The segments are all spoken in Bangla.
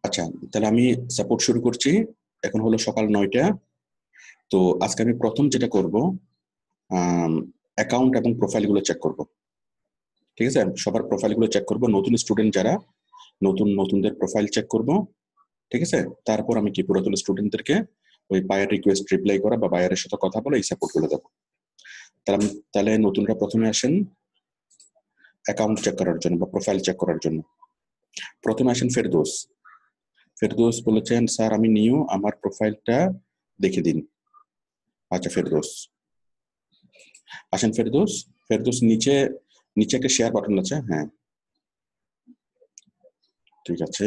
আচ্ছা, তাহলে আমি সাপোর্ট শুরু করছি। এখন হলো সকাল 9টা। তো আজকে আমি প্রথম যেটা করব, অ্যাকাউন্ট এবং প্রোফাইলগুলো চেক করব। ঠিক আছে, সবার প্রোফাইলগুলো চেক করব, নতুন স্টুডেন্ট যারা, নতুনদের প্রোফাইল চেক করব। ঠিক আছে, তারপর আমি কি পুরাতন স্টুডেন্টদেরকে ওই বায়ার রিকোয়েস্ট রিপ্লাই করা বা বায়ারের সাথে কথা বলে এই সাপোর্টগুলো দেবো। তাহলে নতুনরা প্রথমে আসেন অ্যাকাউন্ট চেক করার জন্য বা প্রোফাইল চেক করার জন্য। প্রথমে আসেন ফেরদৌস। ফেরদৌস বলেছেন, স্যার আমি নিউ, আমার প্রোফাইলটা দেখে দিন। আচ্ছা ফেরদৌস, আসেন ফেরদৌস। ফেরদৌস নিচে নিচে একটা শেয়ার বাটন আছে, হ্যাঁ ঠিক আছে।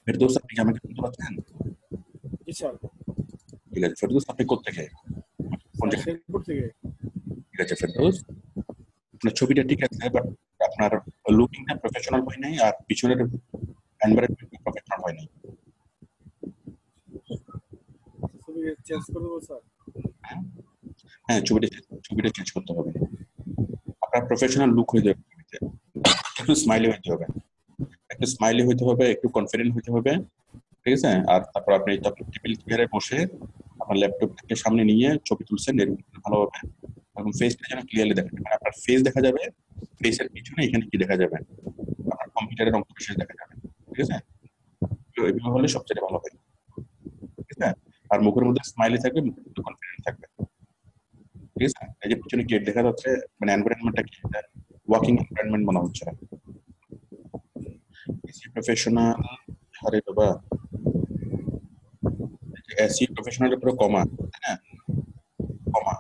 ফেরদৌস, আপনি কি আমাকে শুনতে পাচ্ছেন? জি স্যার। ঠিক আছে ফেরদৌস, আপনি কোত্থেকে, কোন স্যার জায়গা থেকে? শেরপুর থেকে। ঠিক আছে ফেরদৌস, আপনার ছবিটা ঠিক আছে, বাট আপনার লুকিংটা প্রফেশনাল হয় নাই, আর পিছনের এনভায়রনমেন্ট প্রফেশনাল হয় নাই। ছবি চেঞ্জ করে দেবো স্যার। হ্যাঁ, হ্যাঁ, ছবিটা চেঞ্জ করতে হবে। আপনার প্রফেশনাল লুক হয়ে যাবে ছবিতে। একটু স্মাইলি হইতে হবে, একটু কনফিডেন্ট হইতে হবে। ঠিক আছে, আর তারপর আপনি টেবিল চেয়ারে বসে আপনার ল্যাপটপটাকে সামনে নিয়ে ছবি তুলছেন, এরকম ভালো হবে। এবং ফেসটা যেন ক্লিয়ারলি দেখা যাবে, মানে আপনার ফেস দেখা যাবে, ফেসের পিছনে এখানে কি দেখা যাবে, আপনার কম্পিউটারের অংশ বিশেষ দেখা যাবে। ঠিক আছে, তো এগুলো হলে সবচেয়ে ভালো হয়। ঠিক আছে, আর মুখের মধ্যে স্মাইলি থাকবে, মুখের মধ্যে কনফিডেন্ট থাকবে। ঠিক আছে, এই যে পিছনে গেট দেখা যাচ্ছে, মানে এনভায়রনমেন্টটা কি, ওয়ার্কিং এনভায়রনমেন্ট মনে হচ্ছে। এসি প্রফেশনাল, আরে বাবা, এসি প্রফেশনালের পুরো কমা, হ্যাঁ কমা,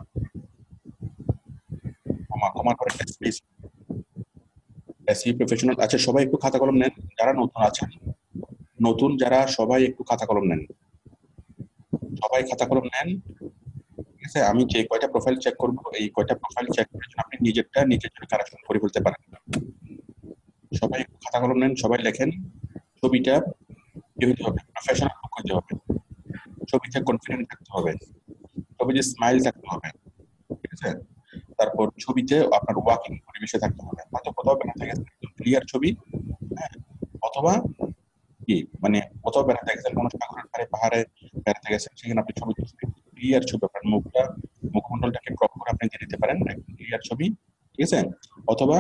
কমার পর একটা স্পেস, এসি প্রফেশনাল। আচ্ছা সবাই একটু খাতা কলম নেন, যারা নতুন আছেন, যারা সবাই একটু খাতা কলম নেন, সবাই খাতা কলম নেন। ঠিক আছে, আমি যে কয়টা প্রোফাইল চেক করবো, এই কয়টা প্রোফাইল চেক করার জন্য আপনি নিজের জন্য কারেকশন করে ফেলতে পারেন। সবাই একটু খাতা কলম নেন, সবাই লেখেন। ছবিটা কি হতে হবে, প্রফেশনাল লুক হতে হবে, ছবিতে কনফিডেন্ট থাকতে হবে, ছবিতে স্মাইল থাকতে হবে। ঠিক আছে, তারপর ছবিতে আপনার ওয়াকিং পরিবেশে থাকতে হবে, হয়তো কোথাও বেড়াতে গেছেন, একদম ক্লিয়ার ছবি। হ্যাঁ, অথবা কি মানে কোথাও বেড়াতে গেছেন, কোনো সাগরের ধারে পাহাড়ে বেড়াতে গেছেন, সেখানে আপনি ছবি তুলছেন, ক্লিয়ার ছবি, আপনার মুখমণ্ডলটাকে ক্রপ করে আপনি দিয়ে দিতে পারেন, একদম ক্লিয়ার ছবি। ঠিক আছে, অথবা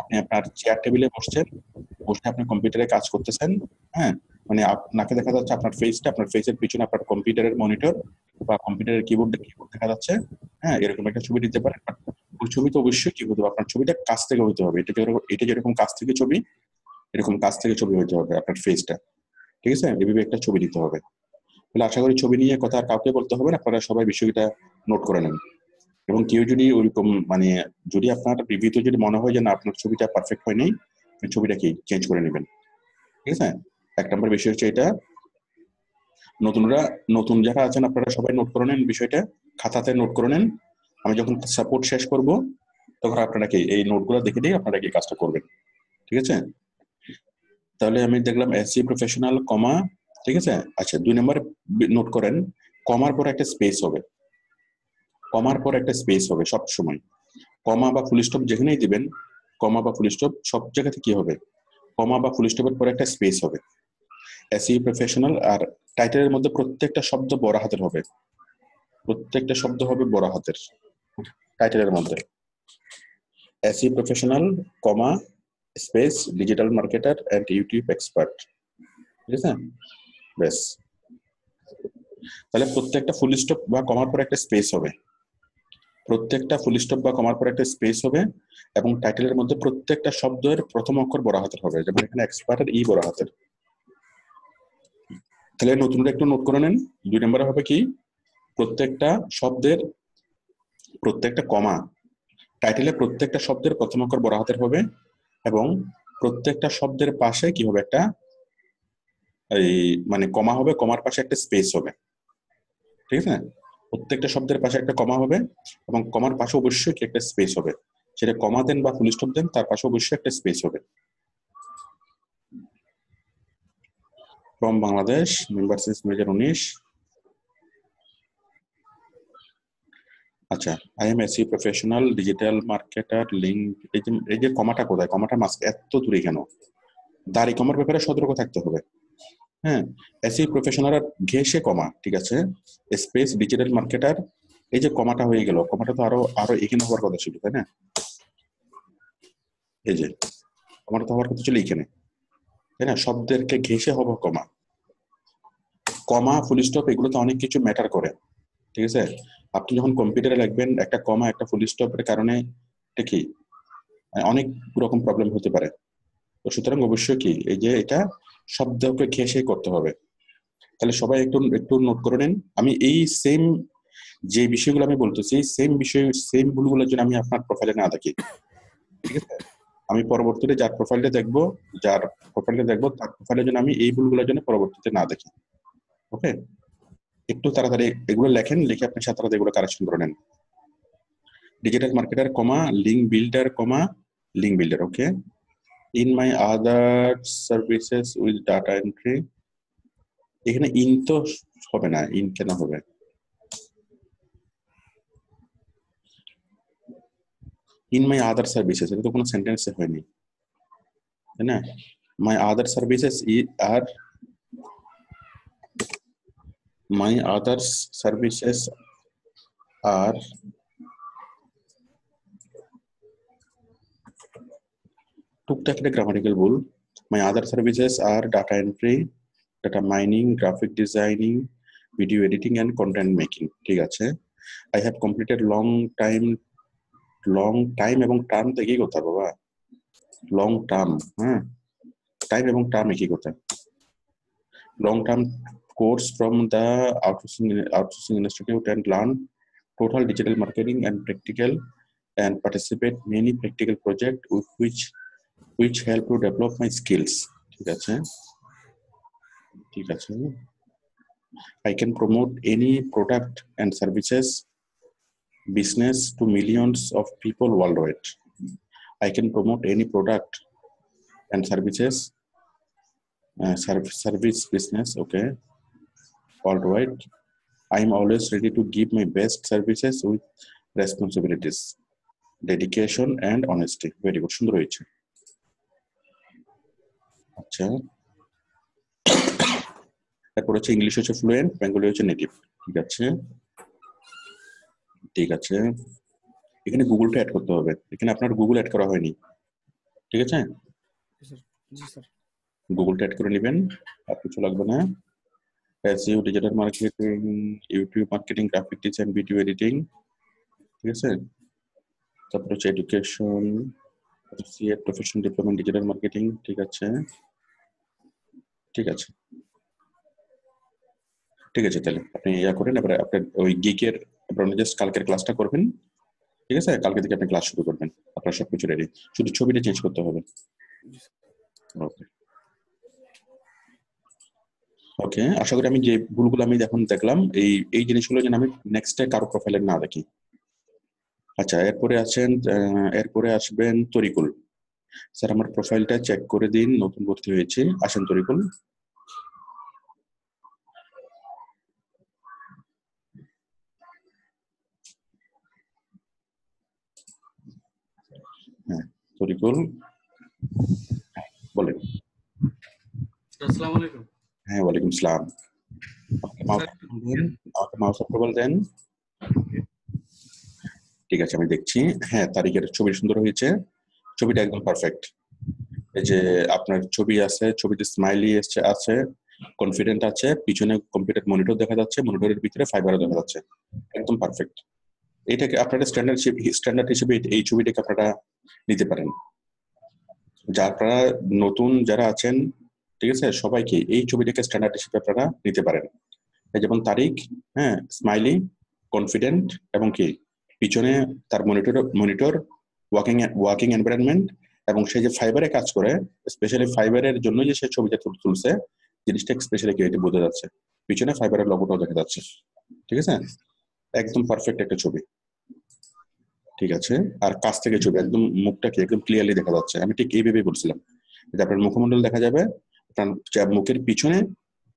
আপনি আপনার চেয়ার টেবিলে বসছেন, বসে আপনি কম্পিউটারে কাজ করতেছেন। হ্যাঁ, মানে আপনাকে দেখা যাচ্ছে, আপনার ফেসটা, আপনার ফেসের পিছনে আপনার কম্পিউটারের মনিটর বা কম্পিউটারের কিবোর্ড দেখা যাচ্ছে। হ্যাঁ, এরকম একটা ছবি দিতে পারেন। ওই ছবি তো অবশ্যই কি হতে হবে, আপনার ছবিটা কাছ থেকে হতে হবে, এটা যেরকম কাছ থেকে ছবি, এরকম কাছ থেকে ছবি হতে হবে আপনার ফেসটা। ঠিক আছে, এভাবে একটা ছবি দিতে হবে। তাহলে আশা করি ছবি নিয়ে কথা আর কাউকে বলতে হবে না, আপনারা সবাই বিষয়টা নোট করে নেন। এবং কেউ যদি ওইরকম মানে যদি আপনার রিভিউতে যদি মনে হয় যে না আপনার ছবিটা পারফেক্ট হয় নাই, ছবিটা কি চেঞ্জ করে নেবেন। ঠিক আছে, এক নম্বর বিষয় হচ্ছে এটা। নতুনরা, নতুন যারা আছেন আপনারা সবাই নোট করে নেন বিষয়টা, খাতাতে নোট করে নেন। আমি যখন সাপোর্ট শেষ করব, তখন আপনারা কি এই নোটগুলো দেখে দিয়ে আপনারা কি কাজটা করবেন। ঠিক আছে, তাহলে আমি দেখলাম এসসি প্রফেশনাল কমা। ঠিক আছে, আচ্ছা 2 নম্বর নোট করেন, কমার পর একটা স্পেস হবে, কমার পর একটা স্পেস হবে সব সময়। কমা বা ফুল স্টপ যেখানেই দিবেন, কমা বা ফুল স্টপ সব জায়গাতে কি হবে, কমা বা ফুল স্টপের পর একটা স্পেস হবে। এসি প্রফেশনাল, আর টাইটেলের মধ্যে প্রত্যেকটা শব্দ বড় হাতের হবে, প্রত্যেকটা শব্দ হবে বড় হাতের টাইটেলের মধ্যে। SEO professional comma space digital marketer and YouTube expert. ঠিক আছে, বেশ। তাহলে প্রত্যেকটা ফুল স্টপ বা কমার পর একটা স্পেস হবে, প্রত্যেকটা ফুল স্টপ বা কমার পর একটা স্পেস হবে, এবং টাইটেলের মধ্যে প্রত্যেকটা শব্দের প্রথম অক্ষর বড় হাতের হবে, যেমন এখানে এক্সপার্টের ই বড় হাতের। তাহলে নতুনটা একটু নোট করে নেন। 2 নম্বরে হবে কি, প্রত্যেকটা শব্দের, প্রত্যেকটা কমা, টাইটেলে প্রত্যেকটা শব্দের প্রথম অক্ষর বড় হাতের হবে, এবং প্রত্যেকটা শব্দের পাশে কি হবে, একটা এই মানে কমা হবে, কমার পাশে একটা স্পেস হবে। ঠিক আছে, প্রত্যেকটা শব্দের পাশে একটা কমা হবে, এবং কমার পাশে অবশ্যই কি একটা স্পেস হবে, সেটা কমা দেন বা ফুল স্টপ দেন, তার পাশে অবশ্যই একটা স্পেস হবে। From Bangladesh, member since 2019। আচ্ছা, I am AC professional digital marketer link, এই যে কমাটা কোথায়, কমাটা মাস্ক এত দূরে কেন? দাড়ি কমার ব্যাপারে সতর্ক থাকতে হবে। হ্যাঁ, এসি প্রফেশনাল ঘেসে কমা, ঠিক আছে, স্পেস ডিজিটাল মার্কেটার, এই যে কমাটা হয়ে গেল, কমাটা তো আরো আরো এখানে হওয়ার কথা ছিল, তাই না? এই যে কমাটা তো হওয়ার কথা ছিল এখানে, তাই না? শব্দেরকে ঘেসে হবে কমা। কমা, ফুল স্টপ, এগুলো তো অনেক কিছু ম্যাটার করে, ঠিক আছে? আপনি যখন কম্পিউটারে লিখবেন একটা কমা একটা ফুল স্টপের কারণে এটা কি অনেক রকম প্রবলেম হতে পারে। তো সুতরাং অবশ্যই কি এই যে এটা শব্দকে ঘেঁষে করতে হবে। তাহলে সবাই একটু একটু নোট করে নেন। আমি এই সেম যে বিষয়গুলো আমি বলতেছি, সেম বিষয় সেম ভুলগুলোর জন্য আমি আপনার প্রোফাইলে না দেখি, ঠিক আছে? আমি পরবর্তীতে যার প্রোফাইলটা দেখবো তার প্রোফাইলের জন্য আমি এই ভুলগুলোর জন্য পরবর্তীতে না দেখি। ওকে, একটু তাড়াতাড়ি এগুলো লেখেন, লিখে আপনি সাথে সাথে এগুলো কারেকশন করে নেন। Digital marketer comma link builder comma link builder, okay. In my other services with data entry, এখানে ইন তো হবে না, ইন কেন হবে? ইন মাই আদার সার্ভিসেস, এটা তো কোনো সেন্টেন্সে হয়নি, তাই না? মাই আদার সার্ভিসেস আর মাই আদার সার্ভিসেস আর টুকটাক একটা গ্রামাটিক্যাল ভুল। মাই আদার সার্ভিসেস আর data entry, data mining, graphic designing, video editing and content making, ঠিক আছে। I have completed long time এবং টার্ম তো একই কথা বাবা, লং টার্ম, হ্যাঁ, টাইম এবং টার্ম একই কথা। Long term course from the outsourcing institute and learn total digital marketing and practical and participate many practical project which help to develop my skills, ঠিক আছে, ঠিক আছে। I can promote any product and services business to millions of people worldwide. I can promote any product and services service business, okay, worldwide. I am always ready to give my best services with responsibilities, dedication and honesty. Very good, সুন্দর হয়েছে। আচ্ছা, তারপর হচ্ছে ইংলিশ হচ্ছে ফ্লুয়েন্ট, বেঙ্গলি হচ্ছে নেটিভ, ঠিক আছে, ঠিক আছে। এখানে গুগলটা অ্যাড করতে হবে, এখানে আপনার গুগল অ্যাড করা হয়নি, ঠিক আছে? জি স্যার। জি স্যার। গুগলটা অ্যাড করে নেবেন, আর কিছু লাগবে না। SEO, digital marketing, YouTube marketing, graphic design, video editing, ঠিক আছে। তারপর হচ্ছে education, CA, professional diploma digital marketing, ঠিক আছে, ঠিক আছে, ঠিক আছে। তাহলে আপনি ইয়া করেন, এবারে আপনার ওই গিকের আপনার জাস্ট কালকের ক্লাসটা করবেন, ঠিক আছে? কালকে থেকে আপনি ক্লাস শুরু করবেন, আপনার সবকিছু রেডি, শুধু ছবিটা চেঞ্জ করতে হবে। জি স্যার। ওকে, ওকে, আশা করি আমি যে ভুলগুলো আমি এখন দেখলাম এই এই জিনিসগুলো যেন আমি নেক্সটে কারো প্রোফাইলে না দেখি। আচ্ছা, এরপরে আসবেন তরিকুল। স্যার আমার প্রোফাইলটা চেক করে দিন, নতুন ভর্তি হয়েছে, আসেন তরিকুল। হ্যাঁ, তরিকুল, বলেন। আসসালামু আলাইকুম। হ্যাঁ, ওয়ালাইকুম আসসালাম। আমাকে মাউস অ্যাপ্রুভাল দেন। ঠিক আছে, আমি দেখছি। হ্যাঁ, তারিখের ছবি সুন্দর হয়েছে, ছবিটা একদম পারফেক্ট। এই যে আপনার ছবি আছে, ছবিতে স্মাইলি আছে, কনফিডেন্ট আছে, পিছনে কম্পিউটার মনিটর দেখা যাচ্ছে, মনিটরের ভিতরে ফাইবারও দেখা যাচ্ছে, একদম পারফেক্ট। এটাকে আপনারা স্ট্যান্ডার্ড হিসেবে এই ছবিটাকে আপনারা নিতে পারেন। যারা নতুন যারা আছেন, ঠিক আছে, সবাইকে এই ছবিটাকে স্ট্যান্ডার্ড হিসেবে আপনারা নিতে পারেন। এই যেমন তারিখ, হ্যাঁ, স্মাইলি, কনফিডেন্ট, এবং কি পিছনে তার মনিটর ওয়ার্কিং এনভায়রনমেন্ট, এবং সে যে ফাইবারে কাজ করে, স্পেশালি ফাইবারের জন্য যে সে ছবিটা তুলছে, জিনিসটা স্পেশালি কি এটা বোঝা যাচ্ছে, পিছনে ফাইবারের লোগোটাও দেখা যাচ্ছে, ঠিক আছে, একদম পারফেক্ট একটা ছবি, ঠিক আছে। আর কাছ থেকে ছবি একদম মুখটাকে একদম ক্লিয়ারলি দেখা যাচ্ছে, আমি ঠিক এইভাবেই বলছিলাম যে আপনার মুখমণ্ডল দেখা যাবে, আপনার মুখের পিছনে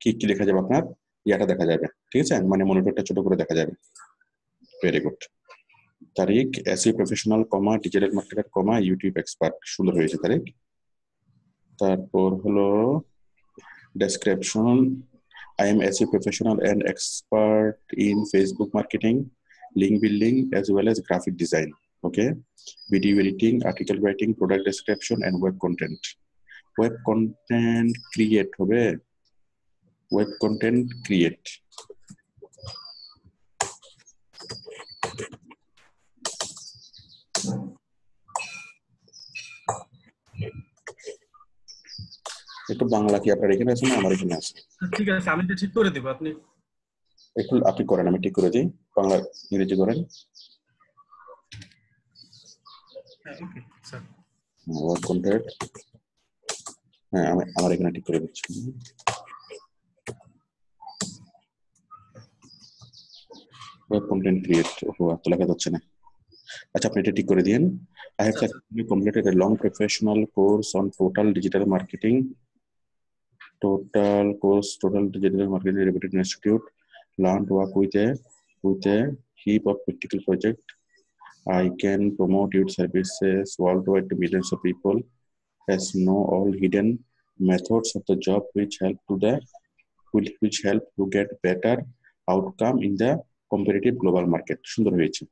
কি কি দেখা যাবে, আপনার ইয়াটা দেখা যাবে, ঠিক আছে, মানে মনিটরটা ছোট করে দেখা যাবে। Very good. তারিখ এসইও প্রফেশনাল কমা ডিজিটাল মার্কেটার কমা ইউটিউব এক্সপার্ট, সুন্দর হয়েছে তারিখ। তারপর হলো description, I am SEO professional and expert in Facebook marketing, link building, as well as graphic design. Okay, video editing, article writing, product description, and web content. Web content create হবে, web content create. একটু বাংলা কি আপনার এখানে আছে না আমার এখানে আছে? ঠিক আছে, আমি তো ঠিক করে দিব, আপনি একটু আপনি করেন, আমি ঠিক করে দিই। বাংলা ইংরেজি করেন। Okay sir. ওয়েব কন্টেন্ট, হ্যাঁ আমি আমার এখানে ঠিক করে দিচ্ছি। ওয়েব কন্টেন্ট ক্রিয়েট, ওহো এত লেখা যাচ্ছে না। আচ্ছা আপনি এটা ঠিক করে দিন। I have successfully completed a long professional course on total digital marketing reputed institute, learned work with a heap of practical project. I can promote your services worldwide to millions of people, has know all hidden methods of the job which help to get better outcome in the competitive global market. সুন্দর হয়েছে।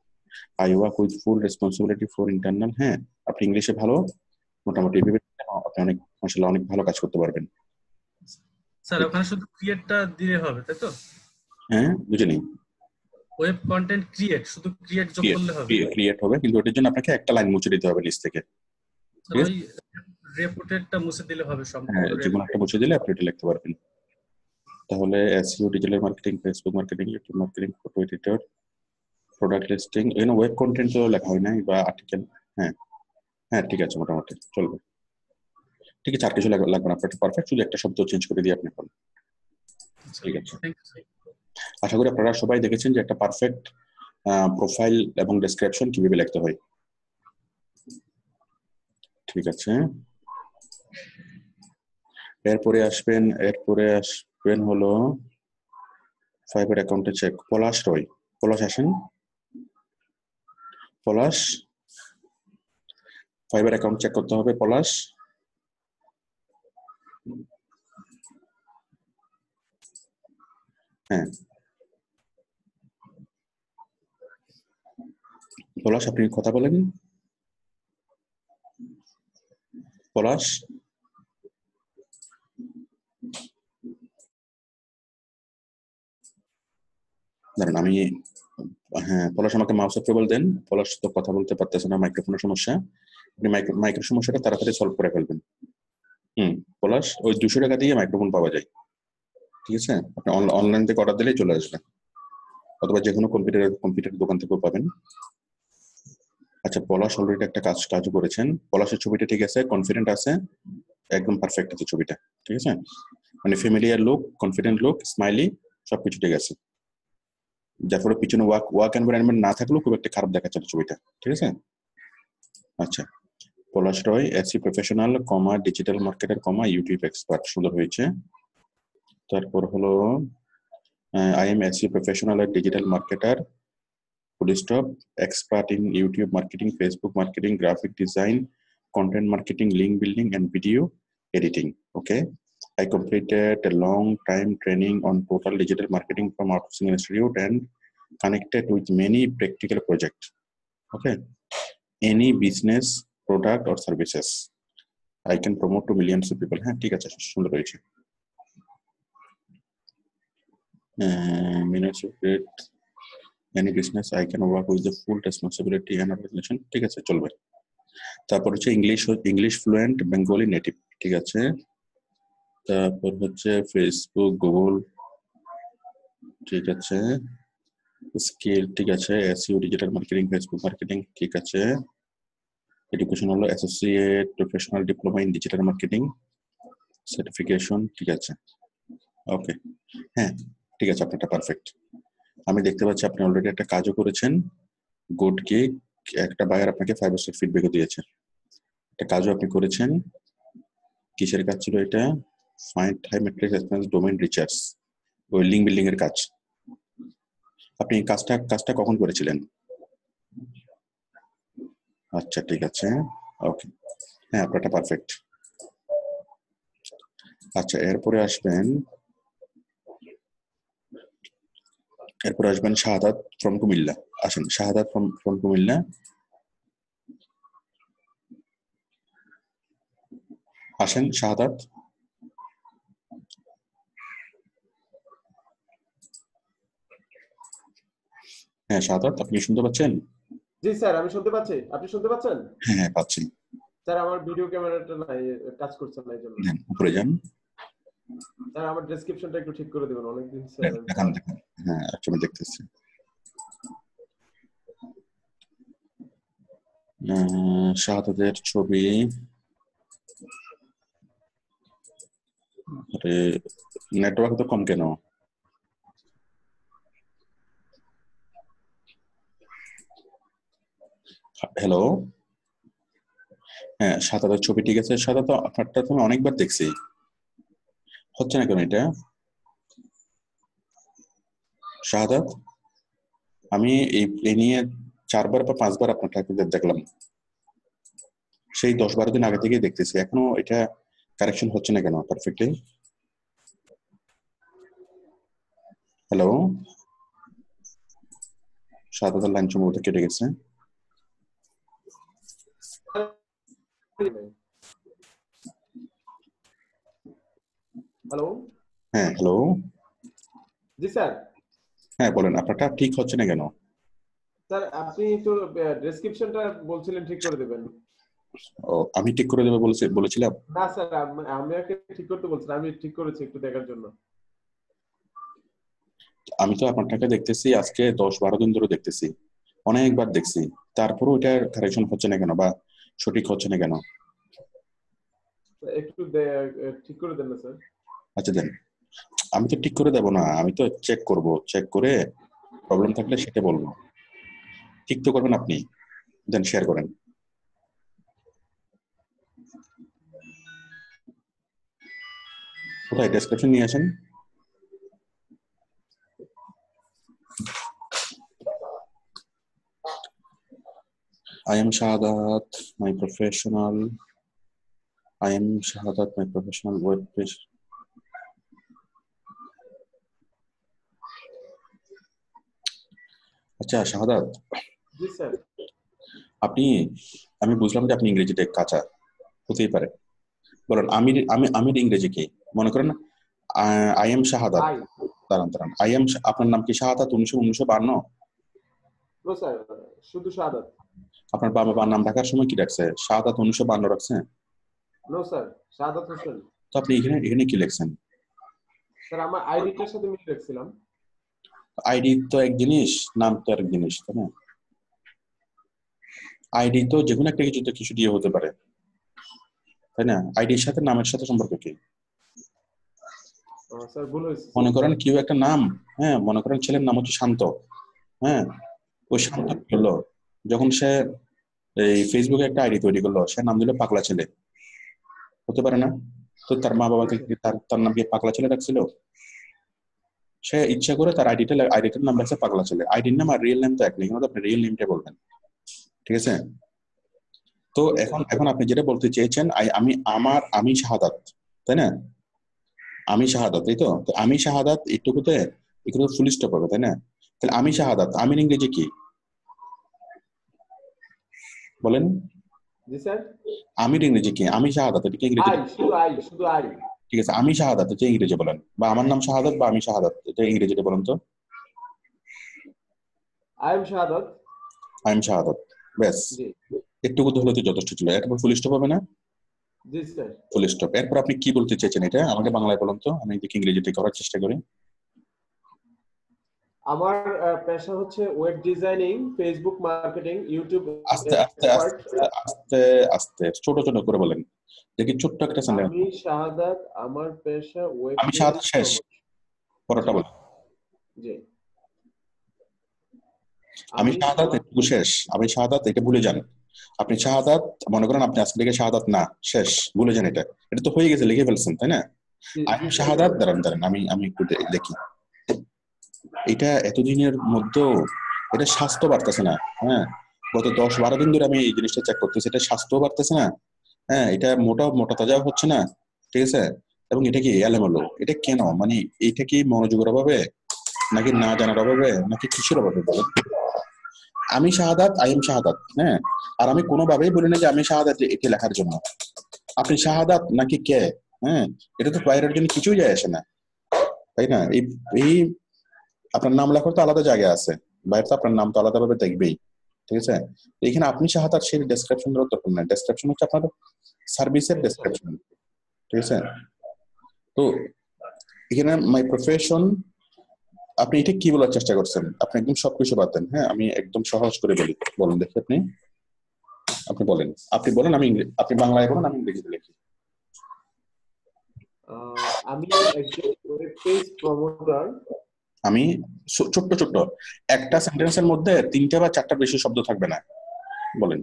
I work with full responsibility for internal, হ্যাঁ আপনি ইংলিশে ভালো, মোটামুটি আপনি অনেক মাশাআল্লাহ অনেক ভালো কাজ করতে পারবেন। স্যার ওখানে শুধু ক্রিয়েটটা দিলে হবে, তাই তো? হ্যাঁ বুঝিনি। ওয়েব কন্টেন্ট ক্রিয়েট, শুধু ক্রিয়েট যোগ করলে হবে? ক্রিয়েট হবে, কিন্তু ওটার জন্য আপনাকে একটা লাইন মুছে দিতে হবে লিস্ট থেকে। স্যার ওই রেপুটেডটা মুছে দিলে হবে হ্যাঁ সম্পূর্ণ? যেকোনো একটা মুছে দিলে আপনি এটা লিখতে পারবেন। তাহলে SEO, digital marketing, Facebook marketing, YouTube marketing, photo editor, product listing, এখানে ওয়েব কন্টেন্ট তো লেখা হয় নাই বা আর্টিকেল। হ্যাঁ হ্যাঁ ঠিক আছে, মোটামুটি চলবে। ঠিক আছে, আর কিছু লাগবে না, আপনার পারফেক্ট, শুধু একটা শব্দ চেঞ্জ করে দিয়ে আপনি করুন। ঠিক আছে, আশা করি আপনারা সবাই দেখেছেন যে একটা পারফেক্ট প্রোফাইল এবং ডেসক্রিপশন কিভাবে লিখতে হয়। ঠিক আছে, এরপরে আসবেন হলো ফাইবার অ্যাকাউন্টে চেক। পলাশ রয়, পলাশ আসেন। পলাশ, ফাইবার অ্যাকাউন্ট চেক করতে হবে পলাশ। হ্যাঁ পলাশ আপনি কথা বলেন। পলাশ, দাঁড়ান আমি, হ্যাঁ পলাশ আমাকে মাউসের কেবল দেন। পলাশ তো কথা বলতে পারতেছে না, মাইক্রোফোনের সমস্যা। আপনি মাইক্রো সমস্যাটা তাড়াতাড়ি সলভ করে ফেলবেন। পলাশ, ওই 200 টাকা দিয়ে মাইক্রোফোন পাওয়া যায়, ঠিক আছে? আপনি অনলাইন থেকে অর্ডার দিলেই চলে আসবে, অথবা যে কোনো কম্পিউটার দোকান থেকেও পাবেন। আচ্ছা পলাশ অলরেডি একটা কাজ করেছেন। পলাশের ছবিটা ঠিক আছে, কনফিডেন্ট আছে, একদম পারফেক্ট আছে ছবিটা, ঠিক আছে? মানে familiar look, confident look, smiley, সবকিছু ঠিক আছে। যার ফলে পিছনে ওয়ার্ক এনভায়রনমেন্ট না থাকলেও খুব একটা খারাপ দেখাচ্ছে না ছবিটা, ঠিক আছে? আচ্ছা, পলাশ রয় এসি প্রফেশনাল কমা ডিজিটাল মার্কেটার কমা ইউটিউব এক্সপার্ট, সুন্দর হয়েছে। তারপর হলো I am SEO professional and digital marketer, full stop, expert in YouTube marketing, Facebook marketing, graphic design, content marketing, link building, and video editing. Okay, I completed a long time training on total digital marketing from Outsourcing Institute and connected with many practical projects. Okay, any business, product or services I can promote to millions of people. হ্যাঁ ঠিক আছে, সুন্দর হয়েছে। Any business I can work with the full responsibility and organization, ঠিক আছে চলবে। তারপর হচ্ছে ইংলিশ ফ্লুয়েন্ট, বেঙ্গলি নেটিভ, ঠিক আছে। তারপর হচ্ছে ফেসবুক, গুগল, ঠিক আছে। স্কিল, ঠিক আছে। SEO, digital marketing, Facebook marketing, ঠিক আছে। এডুকেশন হলো associate professional diploma in digital marketing, certification, ঠিক আছে। ওকে, হ্যাঁ ঠিক আছে, আপনারটা পারফেক্ট। আমি দেখতে পাচ্ছি আপনি অলরেডি একটা কাজও করেছেন, গুড গিগ, একটা বায়ার আপনাকে 5 স্টার ফিডব্যাকও দিয়েছে। একটা কাজও আপনি করেছেন, কিসের কাজ ছিল এটা? Find high metric response domain research, ওই লিঙ্ক বিল্ডিং এর কাজ। আপনি কাজটা কখন করেছিলেন? আচ্ছা ঠিক আছে, ওকে, হ্যাঁ আপনারটা পারফেক্ট। আচ্ছা এরপরে আসবেন শাহাদাত ফ্রম কুমিল্লা। আসেন শাহাদাত ফ্রম কুমিল্লা। আসেন শাহাদাত। হ্যাঁ শাহাদাত, আপনি শুনতে পাচ্ছেন? জি স্যার, আমি শুনতে পাচ্ছি। আপনি শুনতে পাচ্ছেন? হ্যাঁ হ্যাঁ পাচ্ছি। স্যার আমার ভিডিও ক্যামেরাটা নাই, কাজ করছে না এই জন্য। দেন উপরে যান। স্যার আমার ডেসক্রিপশনটা একটু ঠিক করে দিবেন, অনেকদিন স্যার। দেখান দেখান, হ্যাঁ আচ্ছা আমি দেখতেছি। শাহাদাতের ছবি, আরে নেটওয়ার্ক তো কম কেন? হ্যালো, হ্যাঁ শাহাদাতের ছবি ঠিক আছে। শাহাদাত আপনারটা তো আমি অনেকবার দেখছি, হচ্ছে না কেন এটা? শাহাদাত, আমি এই নিয়ে 4বার বা 5বার আপনারটা দেখলাম, সেই 10-12 দিন আগে থেকেই দেখতেছি, এখনো এটা কারেকশন হচ্ছে না কেন পারফেক্টলি? হ্যালো, শাহাদাতের লাইন সম্ভবত কেটে গেছে। হ্যালো। হ্যাঁ হ্যালো। জি স্যার। হ্যাঁ বলেন, আপনারটা ঠিক হচ্ছে না কেন? স্যার আপনি একটু ডেসক্রিপশনটা বলছিলেন ঠিক করে দেবেন। ও আমি ঠিক করে দেবো বলেছিলাম? না স্যার, আমি আগে ঠিক করতে বলছিলাম, আমি ঠিক করেছি একটু দেখার জন্য। আমি তো আপনারটাকে দেখতেছি আজকে 10-12 দিন ধরে দেখতেছি, অনেকবার দেখছি, তারপরও এটার কারেকশন হচ্ছে না কেন বা সঠিক হচ্ছে না কেন? একটু ঠিক করে দেন না স্যার। আচ্ছা দেন, আমি তো ঠিক করে দেবো না, আমি তো চেক করব, চেক করে প্রবলেম থাকলে সেটা বলবো। ঠিক তো করবেন আপনি, দেন শেয়ার করেন। কোথায় ডেসক্রিপশন নিয়ে আসেন। I am Shahadat, my professional. I am Shahadat, my professional web page. আচ্ছা শাহাদাত, জি স্যার। আমি বুঝলাম যে আপনি ইংরেজিতে কাঁচা, হতেই পারে। বলেন আমি ইংরেজি কি মনে করেন? আই এম শাহাদাত। দাঁড়ান, আপনার নাম কি শাহাদাত 1952? নো স্যার, শুধু শাহাদাত। আপনার বাবা মার নাম রাখার সময় কি রাখছে? শাহাদাত 1952 রাখছে? No sir, Shahadat Hossain. তো আপনি এখানে কি লিখছেন? স্যার আমার আইডিটার সাথে মিল রাখছিলাম। আইডি তো এক জিনিস, নাম তো আরেক জিনিস, তাই না? আইডি তো যেকোনো একটা কিছু দিয়ে হতে পারে, তাই না? আইডির সাথে নামের সাথে সম্পর্ক কি? স্যার ভুল হয়েছে। মনে করেন কেউ একটা নাম, হ্যাঁ মনে করেন ছেলের নাম হচ্ছে শান্ত, হ্যাঁ ওই শান্ত কি হলো, যখন সে এই ফেসবুকে একটা আইডি তৈরি করলো, সে নাম দিল পাগলা ছেলে, হতে পারে না? তো তার মা বাবাকে তার নাম কি পাগলা ছেলে রাখছিল? সে ইচ্ছা করে তার আইডিটার নাম রাখছে পাগলা ছেলে। আইডির নাম আর রিয়েল নেম তো এক নেই, কিন্তু আপনি রিয়েল নেমটা বলবেন, ঠিক আছে? তো এখন আপনি যেটা বলতে চেয়েছেন, আমি শাহাদাত, তাই না? আমি শাহাদাত, তাই তো? তো আমি শাহাদাত একটুকুতে ফুল স্টপ হবে, তাই না? তাহলে আমি শাহাদাত, আমির ইংরেজি কি বলেন? জি স্যার। আমির ইংরেজি কি? আমি শাহাদাত, এটা কি ইংরেজি? শুধু আই। ঠিক আছে, আমি শাহাদাত এটা ইংরেজি বলেন, বা আমার নাম শাহাদাত বা আমি শাহাদাত, এটা ইংরেজিতে বলেন তো। I am Shahadat. I am Shahadat, ব্যাস। একটুকু হলে তো যথেষ্ট ছিল, এরপর ফুল স্টপ হবে না? জি স্যার। Full stop. এরপর আপনি কি বলতে চেয়েছেন এটা আমাকে বাংলায় বলুন তো, আমি দেখি ইংরেজিতে করার চেষ্টা করি। আমার পেশা হচ্ছে web designing, Facebook marketing, YouTube. আস্তে আস্তে আস্তে আস্তে আস্তে ছোট ছোট করে বলেন দেখি, ছোট্ট একটা সেন্টেন্স। আমি শাহাদাত, আমার পেশা ওয়েব। আমি শাহাদাত শেষ, পরটা বলেন। জি। আমি শাহাদাত একটু শেষ, আমি শাহাদাত এটা ভুলে যান। আপনি শাহাদাত মনে করেন, আপনি আজকে থেকে শাহাদাত না, শেষ, ভুলে যান। এটা তো হয়ে গেছে, লিখে ফেলছেন, তাই না? আমি শাহাদাত, দাঁড়ান আমি একটু দেখি। এটা এতদিনের মধ্যেও এটা স্বাস্থ্য বাড়তেছে না, হ্যাঁ গত 10-12 দিন ধরে আমি এই জিনিসটা চেক করতেছি, এটা স্বাস্থ্য বাড়তেছে না, হ্যাঁ, এটা মোটা তাজাও হচ্ছে না, ঠিক আছে, এবং এটা কি এলোমেলো, এটা কেন, মানে এটা কি মনোযোগের অভাবে, নাকি না জানার অভাবে, নাকি কিসের অভাবে বলেন? আমি শাহাদাত, আই এম শাহাদাত, হ্যাঁ, আর আমি কোনোভাবেই বলি না যে আমি শাহাদাত এটি লেখার জন্য। আপনি শাহাদাত নাকি কে, হ্যাঁ, এটা তো বাইরের জন্য কিছুই যায় আসে না, তাই না? এই আপনার নাম লেখার তো আলাদা জায়গা আছে, বাইরে তো আপনার নাম তো আলাদাভাবে দেখবেই, ঠিক আছে। এখানে আপনি শাহাদাত সেই ডেসক্রিপশন দরকার না, ডেসক্রিপশন হচ্ছে আপনার সার্ভিসের ডেসক্রিপশন, ঠিক আছে। তো এখানে মাই প্রফেশন, আপনি এটা কি বলার চেষ্টা করছেন? আপনি একদম সবকিছু বাদ দেন, হ্যাঁ, আমি একদম সহজ করে বলি, বলেন দেখি আপনি, আপনি বলেন, আপনি বলেন, আপনি বাংলায় বলেন, আমি ইংরেজিতে লিখি। আমি একজন ওয়েব পেজ প্রমোটার। আমি ছোট্ট ছোট্ট একটা সেন্টেন্সের মধ্যে 3টা বা 4টার বেশি শব্দ থাকবে না, বলেন।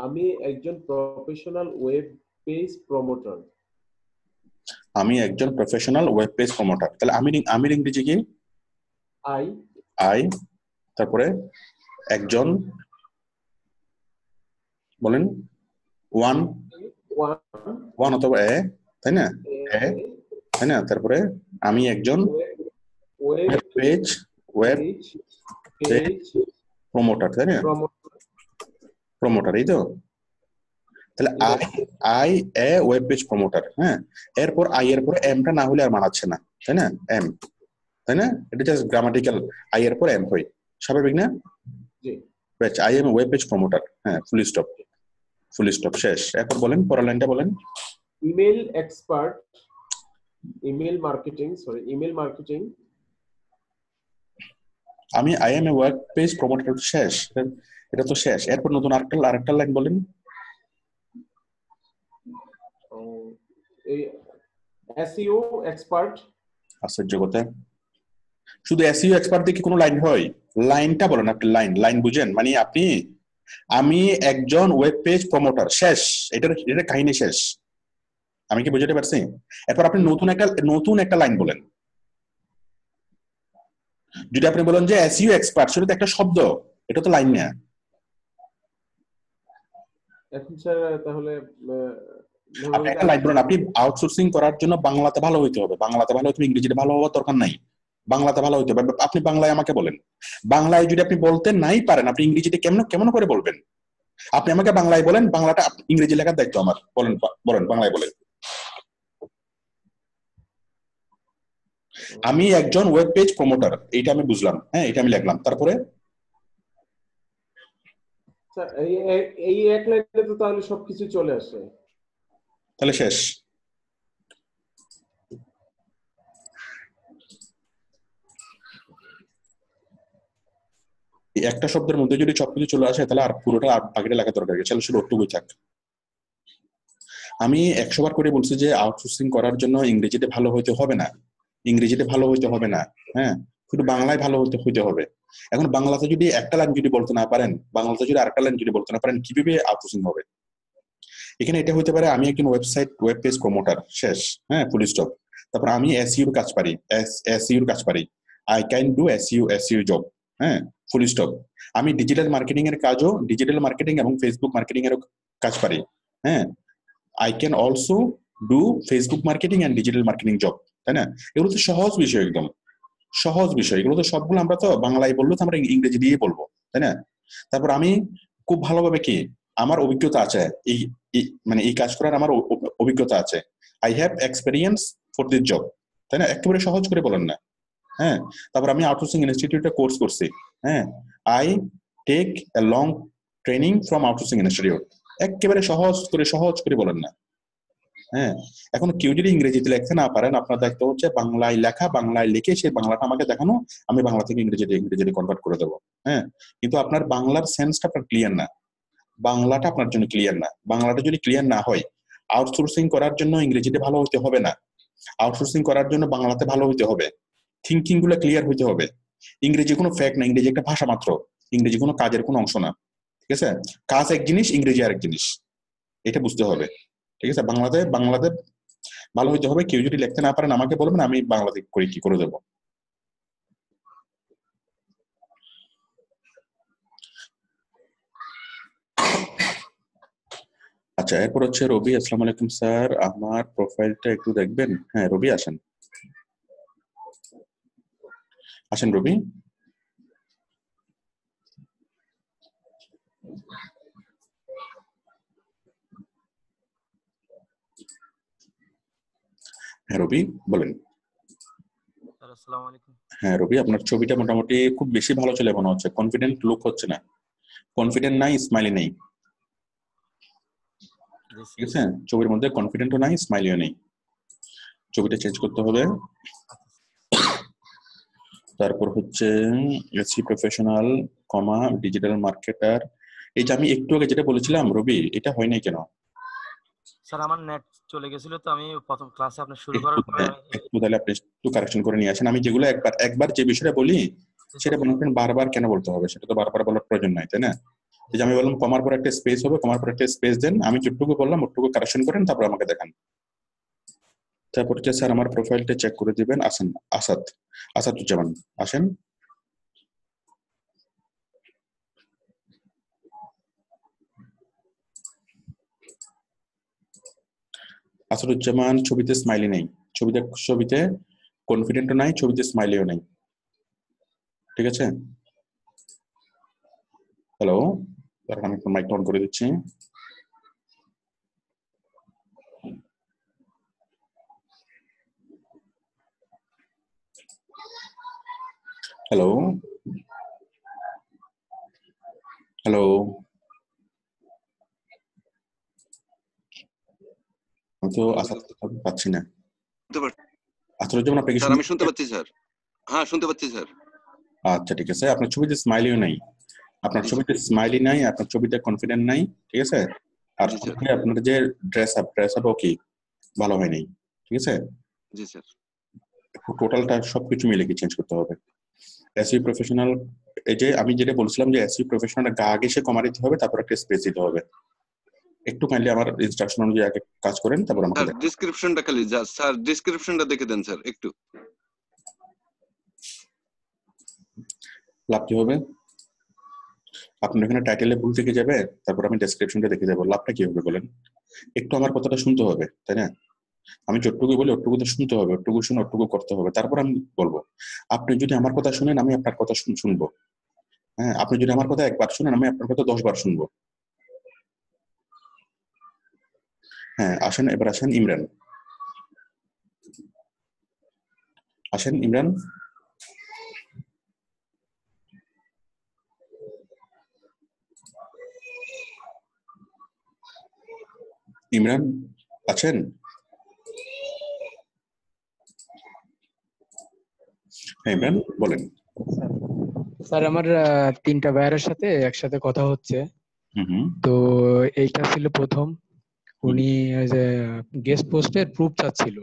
আমি একজন প্রফেশনাল ওয়েব পেজ প্রমোটার। আমি একজন প্রফেশনাল ওয়েব পেজ প্রমোটার। তাহলে আমি ইংরেজি কি? আই আই, তারপরে একজন, বলেন, ওয়ান ওয়ান অথবা এ, তাই না? এ, তাই না? তারপরে আমি একজন ওয়েব ওয়েব পেজ প্রমোটার, তাই না? প্রমোটার, এই তো। তাহলে I A web page promoter, হ্যাঁ, এরপর আই এর পরে এমটা না হলে আর মানাচ্ছে না, তাই না? এম, তাই না? এটা জাস্ট গ্রামাটিক্যাল, আই এর পর এম হয়, স্বাভাবিক না? I am web page promoter, হ্যাঁ, ফুল স্টপ, শেষ। এরপর বলেন, পরের লাইনটা বলেন। Email expert, email marketing. আমি I am a web page promoter, শেষ, এটা তো শেষ। এরপর নতুন আরেকটা লাইন বলেন। SEO expert. আশ্চর্য কথা, শুধু এসইও এক্সপার্ট দিয়ে কি কোনো লাইন হয়? লাইনটা বলেন আপনি, লাইন বুঝেন, মানে আপনি, আমি একজন ওয়েব পেজ প্রমোটার, শেষ, এটা কাহিনী শেষ। আমি কি বুঝতে পারছি? এরপর আপনি নতুন একটা লাইন বলেন। যদি আপনি বলেন যে এসইও এক্সপার্ট, সেটা তো একটা শব্দ, এটা তো লাইন না। এখন স্যার তাহলে আপনি একটা লাইন বলেন, আপনি আউটসোর্সিং করার জন্য বাংলাতে ভালো হইতে হবে, বাংলাতে ভালো হইতে হবে, ইংরেজিতে ভালো হওয়ার দরকার নাই, বাংলাতে ভালো হইতে হবে। আপনি বাংলায় আমাকে বলেন, বাংলায় যদি আপনি বলতে নাই পারেন, আপনি ইংরেজিতে কেমন কেমন করে বলবেন? আপনি আমাকে বাংলায় বলেন, বাংলাটা ইংরেজি লেখার দায়িত্ব আমার, বলেন বলেন, বাংলায় বলেন। আমি একজন ওয়েব পেজ প্রমোটার, এইটা আমি বুঝলাম, হ্যাঁ, এটা আমি লিখলাম, তারপরে স্যার এই এক লাইনে তো তাহলে সবকিছু চলে আসে, তাহলে শেষ। একটা শব্দের মধ্যে যদি সবকিছু চলে আসে, তাহলে আর পুরোটা বাকিটা লেখা দরকার, চলো শুধু ওটুকুই থাক। আমি 100 বার করে বলছি যে আউটসোর্সিং করার জন্য ইংরেজিতে ভালো হইতে হবে না, ইংরেজিতে ভালো হইতে হবে না, হ্যাঁ, শুধু বাংলায় ভালো হইতে হবে। এখন বাংলাতে যদি একটা লাইন যদি বলতে না পারেন, বাংলাতে যদি আরেকটা লাইন যদি বলতে না পারেন, কিভাবে আউটসোর্সিং হবে? এখানে এটা হইতে পারে আমি একজন ওয়েব পেজ প্রমোটার, শেষ, হ্যাঁ, ফুল স্টপ। তারপর আমি এসইউর কাজ পারি, এসইউর কাজ পারি, I can do SEO job, হ্যাঁ, ফুল স্টপ। আমি ডিজিটাল মার্কেটিং এর কাজও, ডিজিটাল মার্কেটিং এবং ফেসবুক মার্কেটিং এরও কাজ পারি, হ্যাঁ, I can also do Facebook marketing and digital marketing job, তাই না? এগুলো তো সহজ বিষয়, একদম সহজ বিষয়, এগুলো তো সবগুলো আমরা তো বাংলায় বললো তো আমরা ইংরেজি দিয়ে বলবো, তাই না? তারপর আমি খুব ভালোভাবে কি, আমার অভিজ্ঞতা আছে, এই মানে এই কাজ করার আমার অভিজ্ঞতা আছে, I have experience for this job, তাই না? একেবারে সহজ করে বলেন না, হ্যাঁ। তারপর আমি আউটসোর্সিং ইনস্টিটিউটে কোর্স করছি, হ্যাঁ, I take a long training from outsourcing institute, একেবারে সহজ করে বলেন না, হ্যাঁ। এখন কেউ যদি ইংরেজিতে লিখতে না পারেন, আপনার দায়িত্ব হচ্ছে বাংলায় লেখা, বাংলায় লিখে সেই বাংলাটা আমাকে দেখানো, আমি বাংলা থেকে ইংরেজিতে কনভার্ট করে দেবো, হ্যাঁ। কিন্তু আপনার বাংলার সেন্সটা আপনার ক্লিয়ার না, বাংলাটা আপনার জন্য ক্লিয়ার না, বাংলাটা যদি ক্লিয়ার না হয়, আউটসোর্সিং করার জন্য ইংরেজিতে ভালো হইতে হবে না, আউটসোর্সিং করার জন্য বাংলাতে ভালো হইতে হবে, থিঙ্কিং গুলো ক্লিয়ার হইতে হবে। ইংরেজি কোনো ফ্যাক্ট না, ইংরেজি একটা ভাষা মাত্র, ইংরেজি কোনো কাজের কোনো অংশ না, ঠিক আছে? কাজ এক জিনিস, ইংরেজি আরেক জিনিস, এটা বুঝতে হবে, ঠিক আছে? বাংলাতে ভালো হইতে হবে। কেউ যদি লিখতে না পারেন আমাকে বলবেন, আমি বাংলাতে করে কি করে দেবো। আচ্ছা, এরপর হচ্ছে রবি। আসসালামু আলাইকুম স্যার, আমার প্রোফাইলটা একটু দেখবেন। হ্যাঁ রবি, আসেন আসেন রবি। হ্যাঁ রবি, বলেন। স্যার আসসালামু আলাইকুম। হ্যাঁ রবি, আপনার ছবিটা মোটামুটি খুব বেশি ভালো চলে মনে হচ্ছে, কনফিডেন্ট লুক হচ্ছে না। কনফিডেন্ট নাই, স্মাইলি নেই। জি ঠিক স্যার। আছে, ছবির মধ্যে কনফিডেন্টও নাই, স্মাইলিও নেই। ছবিটা চেঞ্জ করতে হবে। তারপর হচ্ছে এসি প্রফেশনাল, কমা ডিজিটাল মার্কেটার। এই যে আমি একটু আগে যেটা বলেছিলাম রবি, এটা হয় নাই কেন? স্যার আমার নেট চলে গেছিল, তো আমি প্রথম ক্লাসে আপনি শুরু করার পরে আমি একটু তাহলে আপনি একটু কারেকশন করে নিয়ে আসেন। আমি যেগুলো একবার একবার যে বিষয়টা বলি সেটা মনে করেন বারবার কেন বলতে হবে, সেটা তো বারবার বলার প্রয়োজন নাই, তাই না? এই যে আমি বললাম কমার পর একটা স্পেস হবে, কমার পর একটা স্পেস দেন, আমি যেটুকু বললাম ওটুকু কারেকশন করেন, তারপর আমাকে দেখান। তারপর হচ্ছে স্যার আমার প্রোফাইলটা চেক করে দিবেন। আসেন আসাদ, আসাদুজ্জামান, আসেন। আসাদুজ্জামান ছবিতে স্মাইলি নেই, ছবিতে কনফিডেন্টও নাই, ছবিতে স্মাইলিও নেই। ঠিক আছে, হ্যালো, আমি একটু মাইক অন করে দিচ্ছি। হ্যালো হ্যালো, আমি তো আসাদ পাচ্ছি না। আসাদুজ্জামান আপনি কি স্যার আমি শুনতে পাচ্ছি স্যার। হ্যাঁ শুনতে পাচ্ছি স্যার। আচ্ছা ঠিক আছে, আপনার ছবিতে স্মাইলিও নাই, আপনার জি ছবিতে স্মাইলি নাই, আপনার ছবিতে কনফিডেন্ট নাই। ঠিক আছে, আর জি স্যার। সঙ্গে আপনার যে ড্রেস আপও কি ভালো হয় নাই। ঠিক আছে, জি স্যার। টোটালটা সবকিছু মিলে কি চেঞ্জ করতে হবে। এসইও প্রফেশনাল, এই যে আমি যেটা বলছিলাম যে এসইও প্রফেশনাল গা আগে সে কমা দিতে হবে, তারপর একটা স্পেস দিতে হবে। একটু কাইন্ডলি আমার ইনস্ট্রাকশন অনুযায়ী আগে কাজ করেন, তারপর আমাকে স্যার দেখান। ডেসক্রিপশনটা খালি স্যার ডেসক্রিপশনটা দেখে দেন স্যার একটু। লাভ কি হবে? আপনার এখানে টাইটেলে ভুল থেকে যাবে, তারপর আমি ডেসক্রিপশনটা দেখে যাবো, লাভটা কি হবে বলেন? একটু আমার কথাটা শুনতে হবে, তাই না? আমি যতটুকু বলি ওটুকু তো শুনতে হবে, ওটুকু শুনে ওটুকু করতে হবে, তারপর আমি বলবো। আপনি যদি আমার কথা শুনেন, আমি আপনার কথা শুনবো। হ্যাঁ, আপনি যদি আমার কথা একবার শুনেন, আমি আপনার কথা 10 বার শুনবো। হ্যাঁ আসেন, এবার আসেন ইমরান, আসেন ইমরান। ইমরান আছেন? হ্যাঁ ইমরান বলেন। স্যার আমার 3টা ভাইয়ারের সাথে একসাথে কথা হচ্ছে। হুম তো এইটা ছিল প্রথম। উনি ওই যে গেস্ট পোস্টের প্রুফ চাচ্ছিল।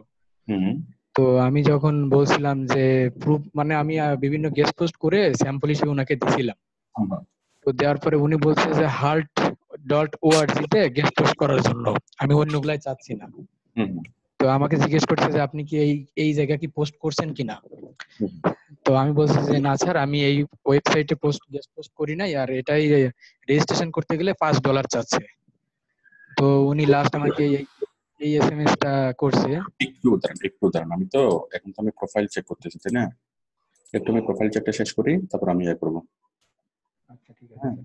হুম তো আমি যখন বলছিলাম যে প্রুফ মানে আমি বিভিন্ন গেস্ট পোস্ট করে স্যাম্পল হিসেবে ওনাকে দিছিলাম। হুম তো দেওয়ার পরে উনি বলছে যে halt.org তে গেস্ট পোস্ট করার জন্য, আমি অন্যগুলাই চাচ্ছি না। হুম তো আমাকে জিজ্ঞেস করছে যে আপনি কি এই এই জায়গা কি পোস্ট করছেন কিনা। হুম। তো আমি বলছি যে না স্যার, আমি এই ওয়েবসাইটে গেস্ট পোস্ট করি নাই, আর এটাই রেজিস্ট্রেশন করতে গেলে $5 চাচ্ছে। তো উনি লাস্ট আমাকে এই এসএমএস টা করছে। একটু দাঁড়ান, আমি তো এখন তো আমি প্রোফাইল চেক করতেছি, তাই না? একটু আমি প্রোফাইল চেকটা শেষ করি, তারপর আমি ইয়ে করবো। আচ্ছা ঠিক আছে। হ্যাঁ,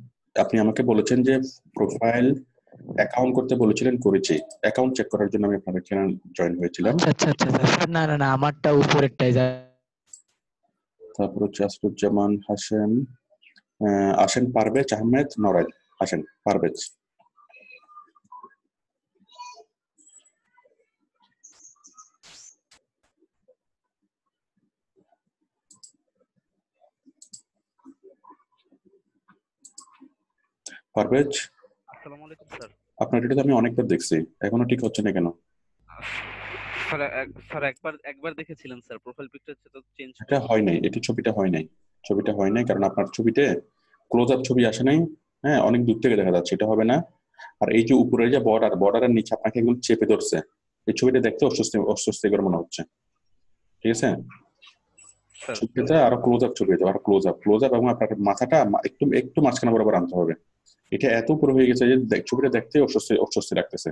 আপনি আমাকে বলেছেন যে প্রোফাইল অ্যাকাউন্ট করতে বলেছিলেন, করেছি। অ্যাকাউন্ট চেক করার জন্য আমি আপনার এখানে জয়েন হয়েছিলাম। আচ্ছা আচ্ছা আচ্ছা স্যার, না না না, আমারটা উপরেরটাই যা। তারপর হচ্ছে আসরুজ্জামান হাসেম, আসেন পারভেজ আহমেদ নরাইল, আসেন পারভেজ। পারভেজ, আসসালামু আলাইকুম স্যার। আপনার এটা তো আমি অনেকবার দেখছি, এখনো ঠিক হচ্ছে না কেন? স্যার স্যার একবার দেখেছিলেন স্যার, প্রোফাইল পিকচার তো চেঞ্জ এটা করে। হয় নাই, ছবিটা হয় নাই, ছবিটা হয় নাই, কারণ আপনার ছবিতে ক্লোজ আপ ছবি আসে নাই। হ্যাঁ, অনেক দূর থেকে দেখা যাচ্ছে, এটা হবে না। আর এই যে উপরে যে বর্ডারের নিচে আপনাকে একদম চেপে ধরছে, এই ছবিটা দেখতে অস্বস্তিকর মনে হচ্ছে। ঠিক আছে, স্যার ছবিটা আরো ক্লোজ আপ ছবি, আরো ক্লোজ আপ এবং আপনার মাথাটা একটু একটু মাঝখানে বরাবর আনতে হবে। এটা এত পুরো হয়ে গেছে যে ছবিটা দেখতে অস্বস্তি অস্বস্তি লাগতেছে।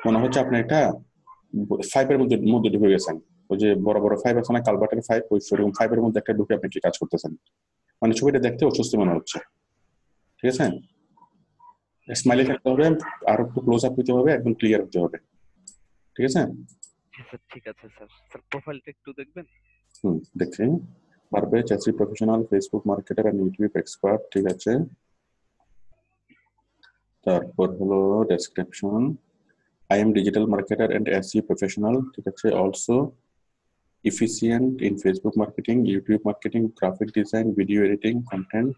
মনে হচ্ছে আপনি একটা ফাইভের মধ্যে মধ্যে ঢুকে গেছেন। ওই যে বড় বড় ফাইভ আছে না, কালভার্টের ফাইভ, ওই সেরকম ফাইভের মধ্যে একটা ঢুকে আপনি কি কাজ করতেছেন। মানে ছবিটা দেখতে অস্বস্তি মনে হচ্ছে। ঠিক আছে, স্মাইলি থাকতে হবে, আর একটু ক্লোজ আপ হতে হবে, একদম ক্লিয়ার হতে হবে। ঠিক আছে, জি স্যার, ঠিক আছে স্যার। স্যার প্রোফাইলটা একটু দেখবেন। দেখছি। পারবে চাকরি professional, Facebook marketer and YouTube expert. ঠিক আছে, তারপর হলো description, I am digital marketer and SEO professional. ঠিক আছে, also efficient in Facebook marketing, YouTube marketing, graphic design, video editing, content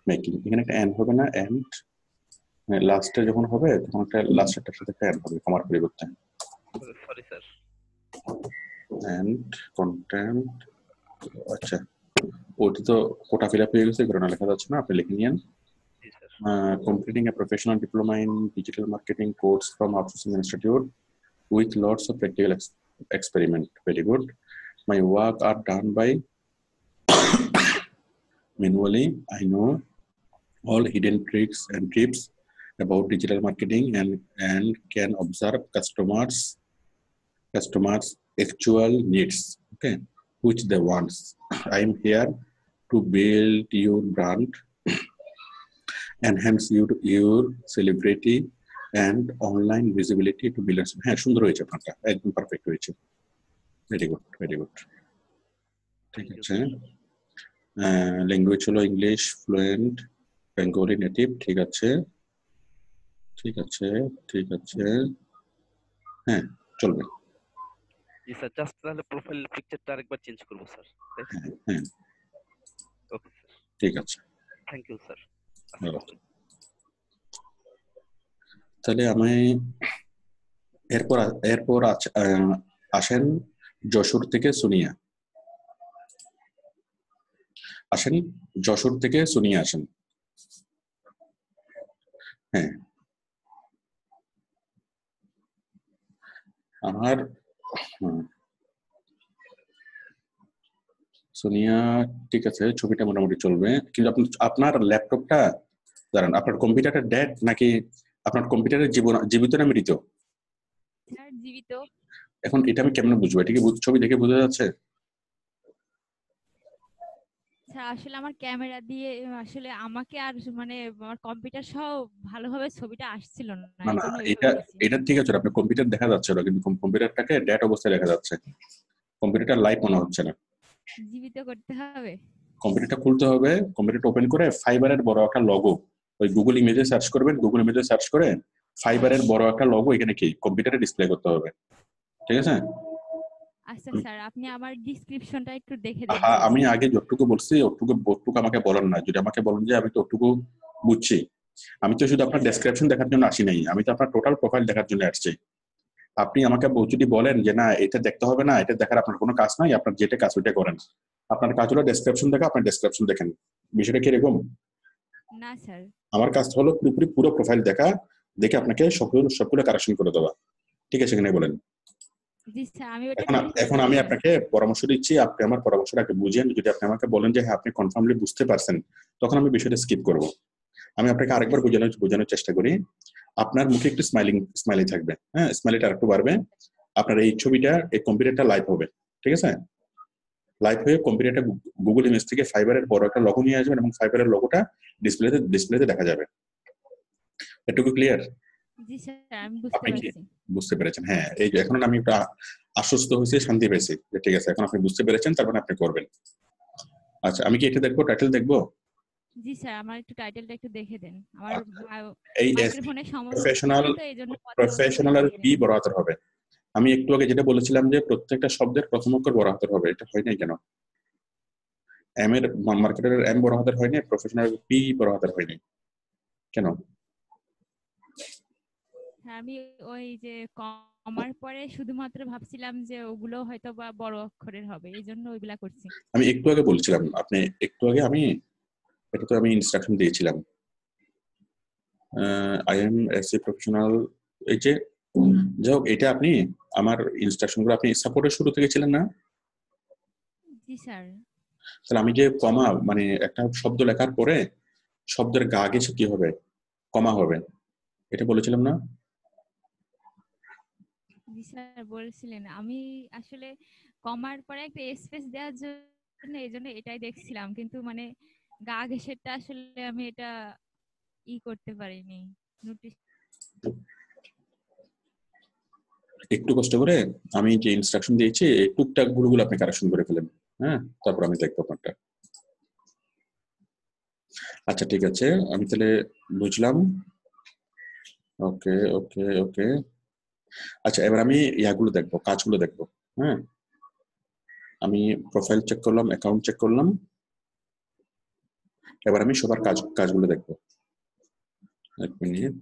making. এখানে একটা and হবে না, and লাস্টে যখন হবে তখন একটা লাস্টেরটার সাথে একটা and হবে কমার পরিবর্তে। Sorry sir. and content, আচ্ছা ওটা তো কোটা ফিল আপ হয়ে গেছে, কারণ লেখা যাচ্ছে না, আপনি লিখে নিয়েন। জি sir. Completing a professional diploma in digital marketing course from Outsourcing Institute with lots of practical experiment. Very good. My work are done by manually. I know all hidden tricks and tips about digital marketing and can observe customers actual needs, okay, which they want. I am here to build your brand, enhance your celebrity and online visibility to billions. হ্যাঁ, সুন্দর হয়েছে আপনারটা, একদম পারফেক্ট হয়েছে। Very good, very good. ঠিক আছে, ল্যাঙ্গুয়েজ হলো ইংলিশ ফ্লুয়েন্ট, বেঙ্গলি নেটিভ। ঠিক আছে, ঠিক আছে, ঠিক আছে, হ্যাঁ চলবে। জি স্যার, জাস্ট তাহলে প্রোফাইল পিকচারটা আরেকবার চেঞ্জ করব স্যার। হ্যাঁ হ্যাঁ, ওকে স্যার, ঠিক আছে। Thank you sir. তাহলে আমি এরপর এরপর আসেন যশোর থেকে সোনিয়া। আসেন যশোর থেকে সোনিয়া আসেন। হ্যাঁ, আমার সোনিয়া ঠিক আছে, ছবিটা মোটামুটি চলবে, কিন্তু আপনার ল্যাপটপটা দাঁড়ান, আপনার কম্পিউটারটা ডেড নাকি আপনার কম্পিউটারের জীবিত না মৃত? স্যার জীবিত। এখন এটা আমি কেমনে বুঝবো? এটা কি ছবি দেখে বোঝা যাচ্ছে? স্যার আসলে আমার ক্যামেরা দিয়ে আসলে আমাকে আর মানে আমার কম্পিউটার সহ ভালোভাবে ছবিটা আসছিল না, না না, এজন্য এটা ঠিক আছে, আপনার কম্পিউটার দেখা যাচ্ছে না, কিন্তু কম্পিউটারটাকে ডেড অবস্থায় দেখা যাচ্ছে, কম্পিউটারটা লাইভ মনে হচ্ছে না। জীবিত করতে হবে। কম্পিউটারটা খুলতে হবে, কম্পিউটারটা ওপেন করে ফাইবারের বড় একটা লগো, ওই গুগল ইমেজে সার্চ করবেন, গুগল ইমেজে সার্চ করে ফাইবারের বড় একটা লগো এখানে কি কম্পিউটারে ডিসপ্লে করতে হবে। ঠিক আছে? আচ্ছা স্যার, আপনি আমার ডেসক্রিপশনটা একটু দেখে দেন। হ্যাঁ, আমি আগে যতটুকু বলছি ওটুকু আমাকে বলেন না, যদি আমাকে বলেন যে আমি তো ওটুকু বুঝছি। আমি তো শুধু আপনার ডেসক্রিপশন দেখার জন্য আসি নাই, আমি তো আপনার টোটাল প্রোফাইল দেখার জন্য আসছি। আপনি আমাকে যদি বলেন যে না এটা দেখতে হবে না, এটা দেখার আপনার কোনো কাজ নাই, আপনার যেটা কাজ ওইটা করেন। আপনার কাজ হলো ডেসক্রিপশন দেখা, আপনার ডেসক্রিপশন দেখেন। বিষয়টা কিরকম? না স্যার, আমার কাজ হলো পুরো প্রোফাইল দেখা, দেখে আপনাকে সবগুলো কারেকশন করে দেওয়া। ঠিক আছে কিনা বলেন? জি স্যার, আমি ওটা এখন আমি আপনাকে পরামর্শ দিচ্ছি, আপনি আমার পরামর্শটাকে বুঝেন। যদি আপনি আমাকে বলেন যে হ্যাঁ আপনি কনফার্মলি বুঝতে পারছেন, তখন আমি বিষয়টা স্কিপ করব। আমি আপনাকে আরেকবার বোঝানোর চেষ্টা করি। আপনার মুখে একটু স্মাইলি থাকবে, হ্যাঁ, স্মাইলিটা আরেকটু বাড়বে। আপনার এই ছবিটা, এই কম্পিউটারটা লাইভ হবে, ঠিক আছে? লাইভ হয়ে কম্পিউটারটা গুগল ইমেজ থেকে ফাইবারের বড় একটা লগো নিয়ে আসবেন এবং ফাইবারের লগোটা ডিসপ্লেতে দেখা যাবে। এটুকু ক্লিয়ার? জি স্যার, আমি বুঝতে পারছি। বুঝতে পেরেছেন? হ্যাঁ, এই যে এখন আমি একটু আশ্বস্ত হয়েছি, শান্তি পেয়েছি যে ঠিক আছে এখন আপনি বুঝতে পেরেছেন, তারপরে আপনি করবেন। আচ্ছা, আমি কি এটা দেখবো, টাইটেল দেখবো? জি স্যার, আমার একটু টাইটেলটা একটু দেখে দেন। আমার এই মাইক্রোফোনে সমস্যা তো এইজন্য প্রফেশনাল আর পি বড় হাতের হবে। আমি একটু আগে যেটা বলেছিলাম যে প্রত্যেকটা শব্দের প্রথম অক্ষর বড় হাতের হবে, এটা হয় নাই কেন? এম এর মার্কেটারের এম বড় হাতের হয়নি, প্রফেশনাল পি বড় হাতের হয়নি কেন? আমি ওই যে কমার পরে শুধুমাত্র ভাবছিলাম যে ওগুলো হয়তো বা বড় অক্ষরের হবে, এইজন্য ওইগুলা করছি। আমি একটু আগে বলছিলাম, আপনি একটু আগে আমি এটা তো আমি ইনস্ট্রাকশন দিয়েছিলাম, আই এম এসি প্রফেশনাল, এই যে যাই হোক, এটা আপনি আমার ইনস্ট্রাকশনগুলো আপনি সাপোর্টের শুরু থেকে ছিলেন না? জি স্যার। তাহলে আমি যে কমা মানে একটা শব্দ লেখার পরে শব্দের গা গেছে কি হবে? কমা হবে, এটা বলেছিলাম না? জি স্যার বলছিলেন, আমি আসলে কমার পরে একটা স্পেস দেওয়ার জন্য এই জন্য এটাই দেখছিলাম, কিন্তু মানে গা ঘেঁষেরটা আসলে আমি এটা করতে পারিনি, নোটিস। একটু কষ্ট করে আমি যে ইনস্ট্রাকশন দিয়েছি এই টুকটাক ভুলগুলো আপনি কারেকশন করে ফেলেন, হ্যাঁ, তারপর আমি দেখবো আপনারটা। আচ্ছা ঠিক আছে, আমি তাহলে বুঝলাম। ওকে ওকে ওকে, আচ্ছা এবার আমি ইয়াগুলো দেখবো, কাজগুলো দেখবো। হ্যাঁ, আমি প্রোফাইল চেক করলাম, অ্যাকাউন্ট চেক করলাম, এবার আমি সবার কাজগুলো দেখবো। এক মিনিট।